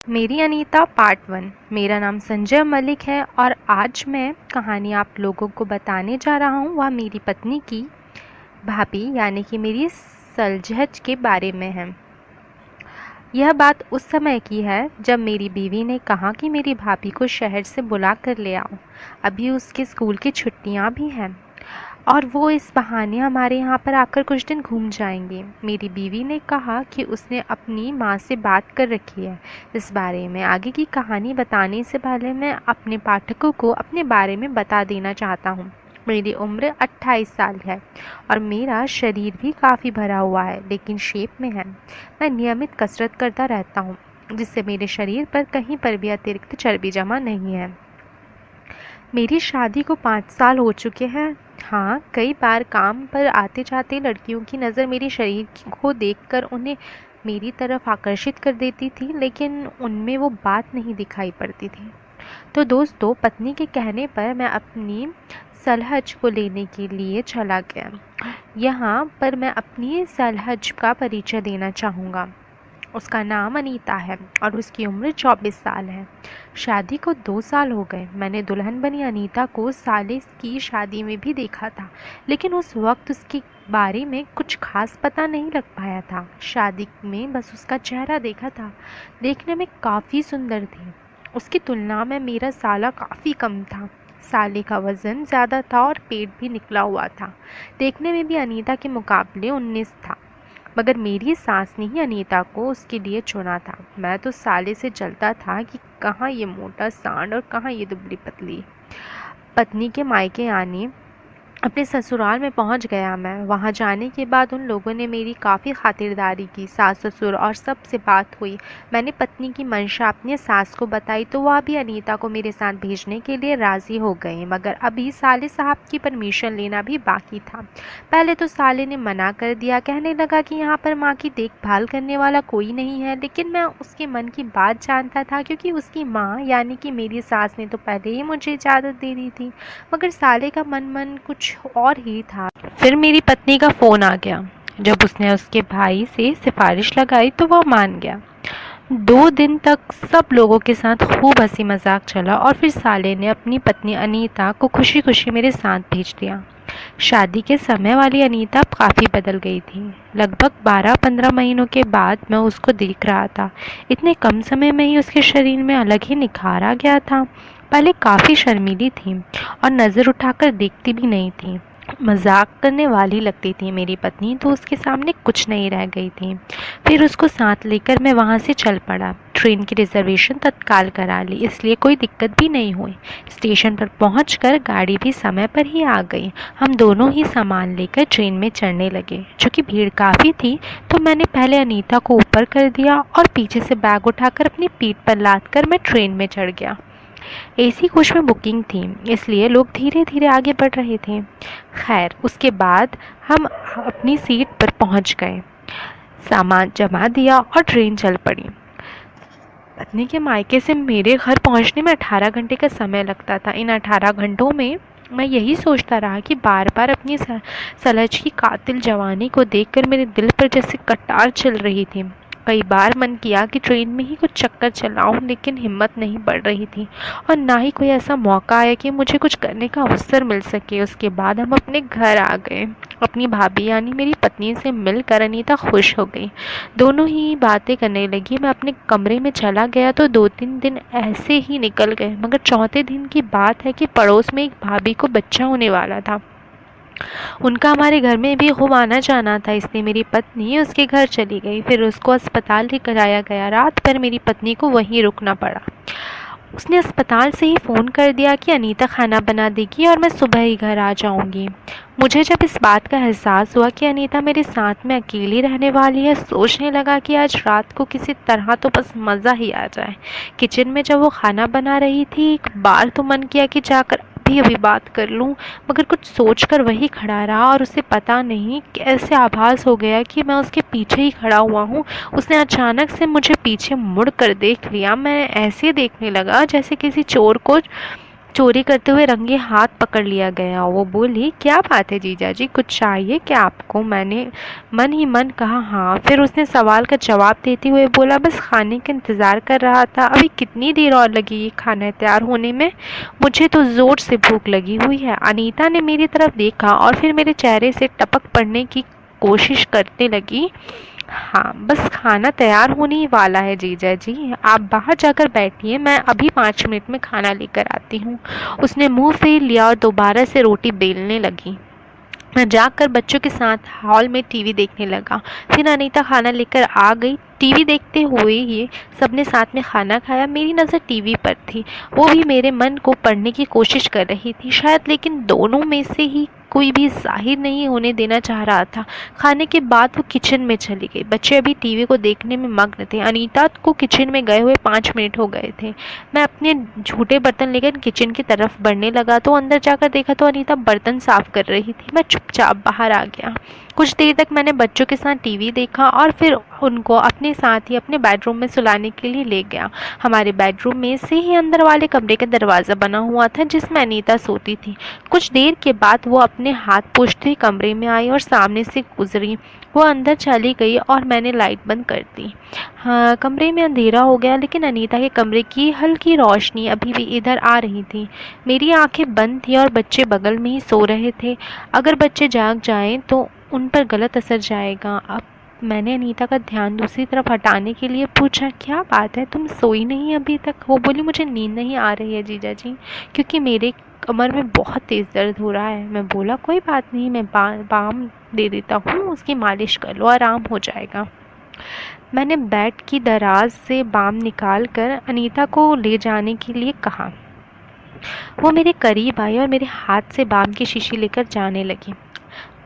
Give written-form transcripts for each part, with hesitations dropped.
मेरी अनीता पार्ट 1। मेरा नाम संजय मलिक है और आज मैं कहानी आप लोगों को बताने जा रहा हूँ। वह मेरी पत्नी की भाभी यानी कि मेरी सलजहज के बारे में है। यह बात उस समय की है जब मेरी बीवी ने कहा कि मेरी भाभी को शहर से बुला कर ले आओ। अभी उसके स्कूल की छुट्टियाँ भी हैं और वो इस बहाने हमारे यहाँ पर आकर कुछ दिन घूम जाएंगे। मेरी बीवी ने कहा कि उसने अपनी माँ से बात कर रखी है इस बारे में। आगे की कहानी बताने से पहले मैं अपने पाठकों को अपने बारे में बता देना चाहता हूँ। मेरी उम्र 28 साल है और मेरा शरीर भी काफ़ी भरा हुआ है लेकिन शेप में है। मैं नियमित कसरत करता रहता हूँ जिससे मेरे शरीर पर कहीं पर भी अतिरिक्त चर्बी जमा नहीं है। मेरी शादी को 5 साल हो चुके हैं। हाँ, कई बार काम पर आते जाते लड़कियों की नज़र मेरे शरीर को देखकर उन्हें मेरी तरफ आकर्षित कर देती थी, लेकिन उनमें वो बात नहीं दिखाई पड़ती थी। तो दोस्तों, पत्नी के कहने पर मैं अपनी सलहज को लेने के लिए चला गया। यहाँ पर मैं अपनी सलहज का परिचय देना चाहूँगा। उसका नाम अनीता है और उसकी उम्र 24 साल है। शादी को 2 साल हो गए। मैंने दुल्हन बनी अनीता को साले की शादी में भी देखा था, लेकिन उस वक्त उसके बारे में कुछ खास पता नहीं लग पाया था। शादी में बस उसका चेहरा देखा था। देखने में काफ़ी सुंदर थी। उसकी तुलना में मेरा साला काफ़ी कम था। साले का वज़न ज़्यादा था और पेट भी निकला हुआ था। देखने में भी अनीता के मुकाबले 19 था, मगर मेरी सास ने ही अनीता को उसके लिए चुना था। मैं तो साले से जलता था कि कहाँ ये मोटा सांड और कहाँ ये दुबली पतली। पत्नी के मायके आने अपने ससुराल में पहुंच गया मैं। वहां जाने के बाद उन लोगों ने मेरी काफ़ी खातिरदारी की। सास ससुर और सब से बात हुई। मैंने पत्नी की मंशा अपने सास को बताई तो वह भी अनीता को मेरे साथ भेजने के लिए राज़ी हो गए, मगर अभी साले साहब की परमिशन लेना भी बाकी था। पहले तो साले ने मना कर दिया, कहने लगा कि यहाँ पर माँ की देखभाल करने वाला कोई नहीं है। लेकिन मैं उसके मन की बात जानता था, क्योंकि उसकी माँ यानी कि मेरी सास ने तो पहले ही मुझे इजाज़त दे दी थी, मगर साले का मन कुछ और ही था। फिर मेरी पत्नी का फ़ोन आ गया। जब उसने उसके भाई से सिफारिश लगाई तो वह मान गया। 2 दिन तक सब लोगों के साथ खूब हंसी मजाक चला और फिर साले ने अपनी पत्नी अनीता को खुशी खुशी मेरे साथ भेज दिया। शादी के समय वाली अनीता काफ़ी बदल गई थी। लगभग 12-15 महीनों के बाद मैं उसको देख रहा था। इतने कम समय में ही उसके शरीर में अलग ही निखार आ गया था। पहले काफ़ी शर्मीली थी और नज़र उठाकर देखती भी नहीं थी। मजाक करने वाली लगती थी मेरी पत्नी, तो उसके सामने कुछ नहीं रह गई थी। फिर उसको साथ लेकर मैं वहाँ से चल पड़ा। ट्रेन की रिजर्वेशन तत्काल करा ली, इसलिए कोई दिक्कत भी नहीं हुई। स्टेशन पर पहुंचकर गाड़ी भी समय पर ही आ गई। हम दोनों ही सामान लेकर ट्रेन में चढ़ने लगे। चूँकि भीड़ काफ़ी थी तो मैंने पहले अनीता को ऊपर कर दिया और पीछे से बैग उठाकर अपनी पीठ पर लाद कर मैं ट्रेन में चढ़ गया। एसी कोच में बुकिंग थी, इसलिए लोग धीरे धीरे आगे बढ़ रहे थे। खैर, उसके बाद हम अपनी सीट पर पहुंच गए, सामान जमा दिया और ट्रेन चल पड़ी। पत्नी के मायके से मेरे घर पहुंचने में 18 घंटे का समय लगता था। इन 18 घंटों में मैं यही सोचता रहा कि बार बार अपनी सलज की कातिल जवानी को देखकर मेरे दिल पर जैसे कटार चल रही थी। कई बार मन किया कि ट्रेन में ही कुछ चक्कर चलाऊं, लेकिन हिम्मत नहीं बढ़ रही थी और ना ही कोई ऐसा मौका आया कि मुझे कुछ करने का अवसर मिल सके। उसके बाद हम अपने घर आ गए। अपनी भाभी यानी मेरी पत्नी से मिलकर अनीता खुश हो गई। दोनों ही बातें करने लगी। मैं अपने कमरे में चला गया तो 2-3 दिन ऐसे ही निकल गए, मगर चौथे दिन की बात है कि पड़ोस में एक भाभी को बच्चा होने वाला था। उनका हमारे घर में भी खूब आना जाना था, इसलिए मेरी पत्नी उसके घर चली गई। फिर उसको अस्पताल ले कराया गया। रात भर मेरी पत्नी को वहीं रुकना पड़ा। उसने अस्पताल से ही फ़ोन कर दिया कि अनीता खाना बना देगी और मैं सुबह ही घर आ जाऊंगी। मुझे जब इस बात का एहसास हुआ कि अनीता मेरे साथ में अकेली रहने वाली है, सोचने लगा कि आज रात को किसी तरह तो बस मज़ा ही आ जाए। किचन में जब वो खाना बना रही थी, एक बार तो मन किया कि जाकर अभी अभी बात कर लूं, मगर कुछ सोचकर वही खड़ा रहा और उसे पता नहीं कैसे आभास हो गया कि मैं उसके पीछे ही खड़ा हुआ हूँ। उसने अचानक से मुझे पीछे मुड़ कर देख लिया। मैं ऐसे देखने लगा जैसे किसी चोर को चोरी करते हुए रंगे हाथ पकड़ लिया गया। वो बोली, क्या बात है जीजा जी, कुछ चाहिए क्या आपको? मैंने मन ही मन कहा हाँ। फिर उसने सवाल का जवाब देते हुए बोला, बस खाने का इंतज़ार कर रहा था। अभी कितनी देर और लगेगी खाना तैयार होने में? मुझे तो ज़ोर से भूख लगी हुई है। अनीता ने मेरी तरफ देखा और फिर मेरे चेहरे से टपक पड़ने की कोशिश करने लगी। हाँ, बस खाना तैयार होने ही वाला है जीजा जी, आप बाहर जाकर बैठिए, मैं अभी 5 मिनट में खाना लेकर आती हूँ। उसने मुंह फेर लिया और दोबारा से रोटी बेलने लगी। मैं जाकर बच्चों के साथ हॉल में टीवी देखने लगा। फिर अनीता खाना लेकर आ गई। टीवी देखते हुए ही सबने साथ में खाना खाया। मेरी नज़र टीवी पर थी। वो भी मेरे मन को पढ़ने की कोशिश कर रही थी शायद, लेकिन दोनों में से ही कोई भी जाहिर नहीं होने देना चाह रहा था। खाने के बाद वो किचन में चली गई। बच्चे अभी टीवी को देखने में मग्न थे। अनीता को किचन में गए हुए 5 मिनट हो गए थे। मैं अपने झूठे बर्तन लेकर किचन की तरफ बढ़ने लगा तो अंदर जाकर देखा तो अनीता बर्तन साफ कर रही थी। मैं चुपचाप बाहर आ गया। कुछ देर तक मैंने बच्चों के साथ टीवी देखा और फिर उनको अपने साथ ही अपने बेडरूम में सुलाने के लिए ले गया। हमारे बेडरूम में से ही अंदर वाले कमरे का दरवाज़ा बना हुआ था जिसमें अनीता सोती थी। कुछ देर के बाद वो अपने हाथ पोंछते कमरे में आई और सामने से गुजरी। वो अंदर चली गई और मैंने लाइट बंद कर दी। हाँ, कमरे में अंधेरा हो गया, लेकिन अनीता के कमरे की हल्की रोशनी अभी भी इधर आ रही थी। मेरी आंखें बंद थी और बच्चे बगल में ही सो रहे थे। अगर बच्चे जाग जाएं तो उन पर गलत असर जाएगा। अब मैंने अनीता का ध्यान दूसरी तरफ हटाने के लिए पूछा, क्या बात है, तुम सोई नहीं अभी तक? वो बोली, मुझे नींद नहीं आ रही है जीजा जी, क्योंकि मेरे कमर में बहुत तेज़ दर्द हो रहा है। मैं बोला, कोई बात नहीं, मैं बाम दे देता हूँ, उसकी मालिश कर लो, आराम हो जाएगा। मैंने बेड की दराज से बाम निकाल कर अनीता को ले जाने के लिए कहा। वो मेरे करीब आई और मेरे हाथ से बाम की शीशी लेकर जाने लगी।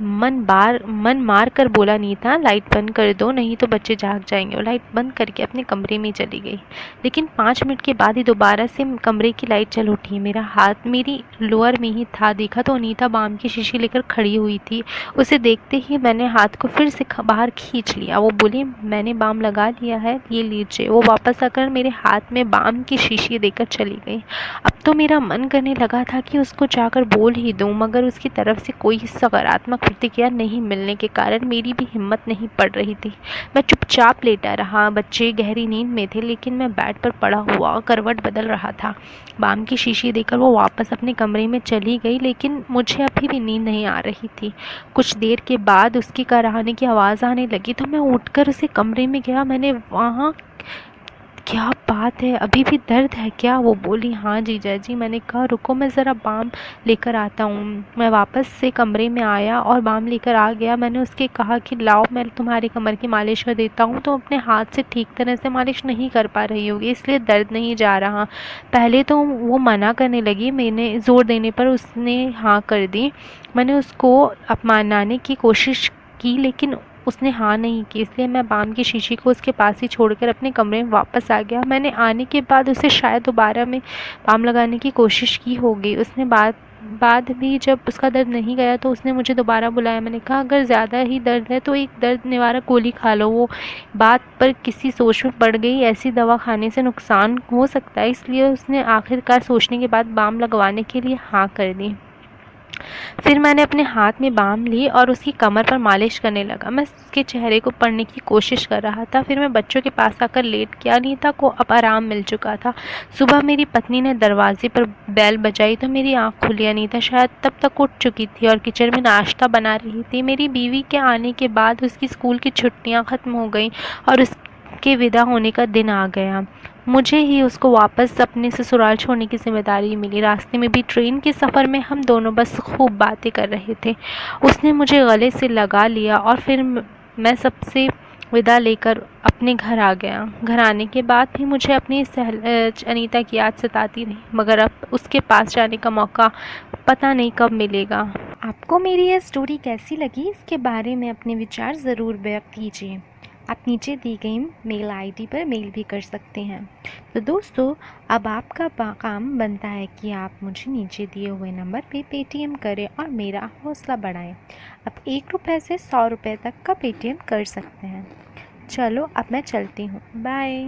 मन मार कर बोला, नीता लाइट बंद कर दो, नहीं तो बच्चे जाग जाएंगे। और लाइट बंद करके अपने कमरे में चली गई। लेकिन 5 मिनट के बाद ही दोबारा से कमरे की लाइट जल उठी। मेरा हाथ मेरी लोअर में ही था। देखा तो अनीता बाम की शीशी लेकर खड़ी हुई थी। उसे देखते ही मैंने हाथ को फिर से बाहर खींच लिया। वो बोली, मैंने बाम लगा लिया है, ये लीजिए। वो वापस आकर मेरे हाथ में बाम की शीशी देकर चली गई। अब तो मेरा मन करने लगा था कि उसको जाकर बोल ही दूं, मगर उसकी तरफ से कोई सकारात्मक प्रतिक्रिया नहीं मिलने के कारण मेरी भी हिम्मत नहीं पड़ रही थी। मैं चुपचाप लेटा रहा। बच्चे गहरी नींद में थे, लेकिन मैं बेड पर पड़ा हुआ करवट बदल रहा था। बाम की शीशी देकर वो वापस अपने कमरे में चली गई, लेकिन मुझे अभी भी नींद नहीं आ रही थी। कुछ देर के बाद उसकी कराहने की आवाज़ आने लगी तो मैं उठकर उसे कमरे में गया। मैंने वहाँ, क्या बात है, अभी भी दर्द है क्या? वो बोली, हाँ जीजा जी। मैंने कहा, रुको मैं ज़रा बाम लेकर आता हूँ। मैं वापस से कमरे में आया और बाम लेकर आ गया। मैंने उसके कहा कि लाओ, मैं तुम्हारी कमर की मालिश कर देता हूँ। तो अपने हाथ से ठीक तरह से मालिश नहीं कर पा रही होगी, इसलिए दर्द नहीं जा रहा। पहले तो वो मना करने लगी, मैंने ज़ोर देने पर उसने हाँ कर दी। मैंने उसको अपमानाने की कोशिश की, लेकिन उसने हाँ नहीं की, इसलिए मैं बाम की शीशी को उसके पास ही छोड़कर अपने कमरे में वापस आ गया। मैंने आने के बाद उसे शायद दोबारा में बाम लगाने की कोशिश की होगी। उसने बाद भी जब उसका दर्द नहीं गया तो उसने मुझे दोबारा बुलाया। मैंने कहा, अगर ज़्यादा ही दर्द है तो एक दर्द निवारक गोली खा लो। वो बात पर किसी सोच में पड़ गई, ऐसी दवा खाने से नुकसान हो सकता है, इसलिए उसने आखिरकार सोचने के बाद बाम लगवाने के लिए हाँ कर दी। फिर मैंने अपने हाथ में बाम ली और उसकी कमर पर मालिश करने लगा। मैं उसके चेहरे को पढ़ने की कोशिश कर रहा था। फिर मैं बच्चों के पास आकर लेट गया। अनीता को अब आराम मिल चुका था। सुबह मेरी पत्नी ने दरवाजे पर बेल बजाई तो मेरी आँख खुली। अनीता शायद तब तक उठ चुकी थी और किचन में नाश्ता बना रही थी। मेरी बीवी के आने के बाद उसकी स्कूल की छुट्टियाँ ख़त्म हो गईं और उसके विदा होने का दिन आ गया। मुझे ही उसको वापस अपने ससुराल छोड़ने की जिम्मेदारी मिली। रास्ते में भी ट्रेन के सफ़र में हम दोनों बस खूब बातें कर रहे थे। उसने मुझे गले से लगा लिया और फिर मैं सबसे विदा लेकर अपने घर आ गया। घर आने के बाद भी मुझे अपनी अनीता की याद सताती रही, मगर अब उसके पास जाने का मौका पता नहीं कब मिलेगा। आपको मेरी यह स्टोरी कैसी लगी, इसके बारे में अपने विचार ज़रूर व्यक्त कीजिए। आप नीचे दी गई मेल आईडी पर मेल भी कर सकते हैं। तो दोस्तों, अब आपका काम बनता है कि आप मुझे नीचे दिए हुए नंबर पे पेटीएम करें और मेरा हौसला बढ़ाएं। अब 1 रुपये से 100 रुपये तक का पेटीएम कर सकते हैं। चलो अब मैं चलती हूँ, बाय।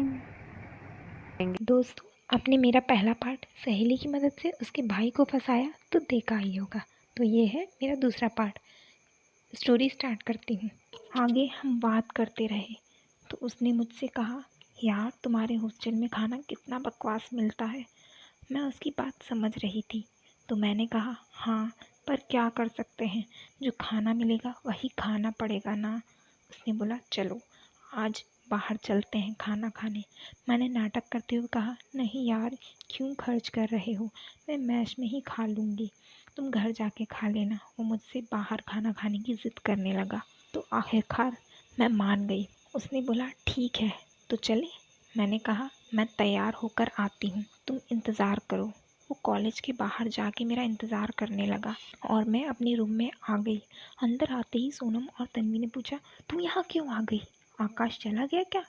दोस्तों, आपने मेरा पहला पार्ट सहेली की मदद से उसके भाई को फंसाया तो देखा ही होगा। तो ये है मेरा दूसरा पार्ट। स्टोरी स्टार्ट करती हूँ। आगे हम बात करते रहे तो उसने मुझसे कहा, यार तुम्हारे हॉस्टल में खाना कितना बकवास मिलता है। मैं उसकी बात समझ रही थी तो मैंने कहा, हाँ पर क्या कर सकते हैं, जो खाना मिलेगा वही खाना पड़ेगा ना। उसने बोला, चलो आज बाहर चलते हैं खाना खाने। मैंने नाटक करते हुए कहा, नहीं यार क्यों खर्च कर रहे हो, मैं मैस में ही खा लूँगी, तुम घर जाके खा लेना। वो मुझसे बाहर खाना खाने की ज़िद करने लगा तो आखिरकार मैं मान गई। उसने बोला, ठीक है तो चले। मैंने कहा, मैं तैयार होकर आती हूँ, तुम इंतज़ार करो। वो कॉलेज के बाहर जाके मेरा इंतज़ार करने लगा और मैं अपने रूम में आ गई। अंदर आते ही सोनम और तन्वी ने पूछा, तुम यहाँ क्यों आ गई, आकाश चला गया क्या?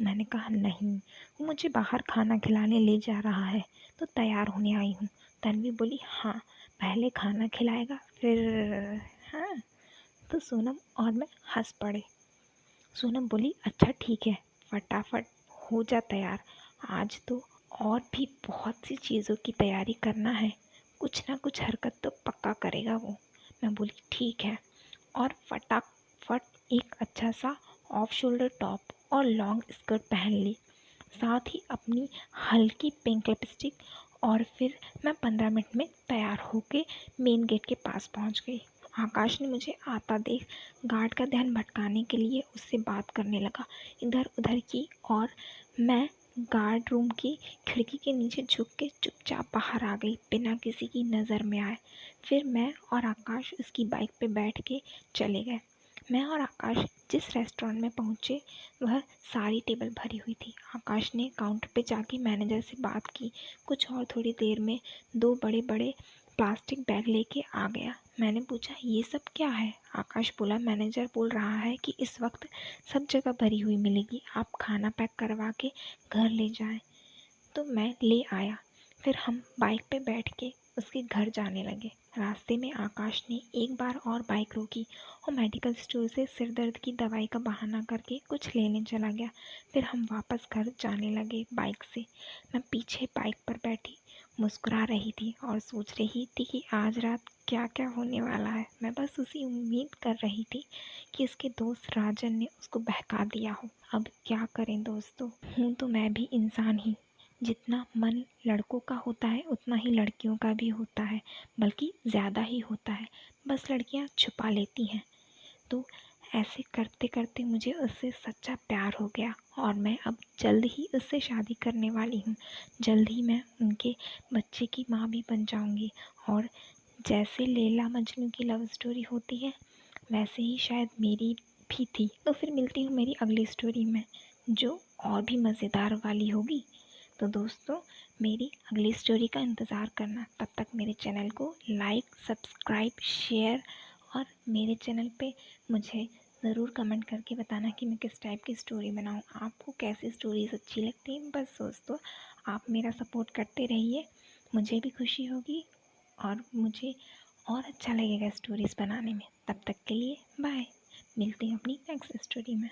मैंने कहा, नहीं वो मुझे बाहर खाना खिलाने ले जा रहा है तो तैयार होने आई हूँ। तन्वी बोली, हाँ पहले खाना खिलाएगा फिर? हाँ। तो सोनम और मैं हंस पड़े। सोनम बोली, अच्छा ठीक है, फटाफट हो जा तैयार, आज तो और भी बहुत सी चीज़ों की तैयारी करना है, कुछ ना कुछ हरकत तो पक्का करेगा वो। मैं बोली, ठीक है, और फटाफट एक अच्छा सा ऑफ शोल्डर टॉप और लॉन्ग स्कर्ट पहन ली, साथ ही अपनी हल्की पिंक लिपस्टिक, और फिर मैं 15 मिनट में तैयार होके मेन गेट के पास पहुंच गई। आकाश ने मुझे आता देख गार्ड का ध्यान भटकाने के लिए उससे बात करने लगा इधर उधर की, और मैं गार्ड रूम की खिड़की के नीचे झुक के चुपचाप बाहर आ गई बिना किसी की नज़र में आए। फिर मैं और आकाश उसकी बाइक पे बैठ के चले गए। मैं और आकाश जिस रेस्टोरेंट में पहुँचे वह सारी टेबल भरी हुई थी। आकाश ने काउंटर पे जाके मैनेजर से बात की। कुछ और थोड़ी देर में 2 बड़े बड़े प्लास्टिक बैग लेके आ गया। मैंने पूछा, ये सब क्या है? आकाश बोला, मैनेजर बोल रहा है कि इस वक्त सब जगह भरी हुई मिलेगी, आप खाना पैक करवा के घर ले जाएं। तो मैं ले आया। फिर हम बाइक पे बैठ के उसके घर जाने लगे। रास्ते में आकाश ने एक बार और बाइक रोकी और मेडिकल स्टोर से सिर दर्द की दवाई का बहाना करके कुछ लेने चला गया। फिर हम वापस घर जाने लगे बाइक से। मैं पीछे बाइक पर बैठी मुस्कुरा रही थी और सोच रही थी कि आज रात क्या क्या होने वाला है। मैं बस उसी उम्मीद कर रही थी कि उसके दोस्त राजन ने उसको बहका दिया हो। अब क्या करें दोस्तों, हूँ तो मैं भी इंसान ही। जितना मन लड़कों का होता है उतना ही लड़कियों का भी होता है, बल्कि ज़्यादा ही होता है, बस लड़कियां छुपा लेती हैं। तो ऐसे करते करते मुझे उससे सच्चा प्यार हो गया और मैं अब जल्द ही उससे शादी करने वाली हूँ। जल्द ही मैं उनके बच्चे की माँ भी बन जाऊँगी, और जैसे लैला मजनू की लव स्टोरी होती है वैसे ही शायद मेरी भी थी। तो फिर मिलती हूँ मेरी अगली स्टोरी में, जो और भी मज़ेदार वाली होगी। तो दोस्तों मेरी अगली स्टोरी का इंतज़ार करना। तब तक मेरे चैनल को लाइक, सब्सक्राइब, शेयर, और मेरे चैनल पे मुझे ज़रूर कमेंट करके बताना कि मैं किस टाइप की स्टोरी बनाऊँ, आपको कैसी स्टोरीज़ अच्छी लगती हैं। बस दोस्तों आप मेरा सपोर्ट करते रहिए, मुझे भी खुशी होगी और मुझे और अच्छा लगेगा स्टोरीज़ बनाने में। तब तक के लिए बाय, मिलती हूँ अपनी नेक्स्ट स्टोरी में।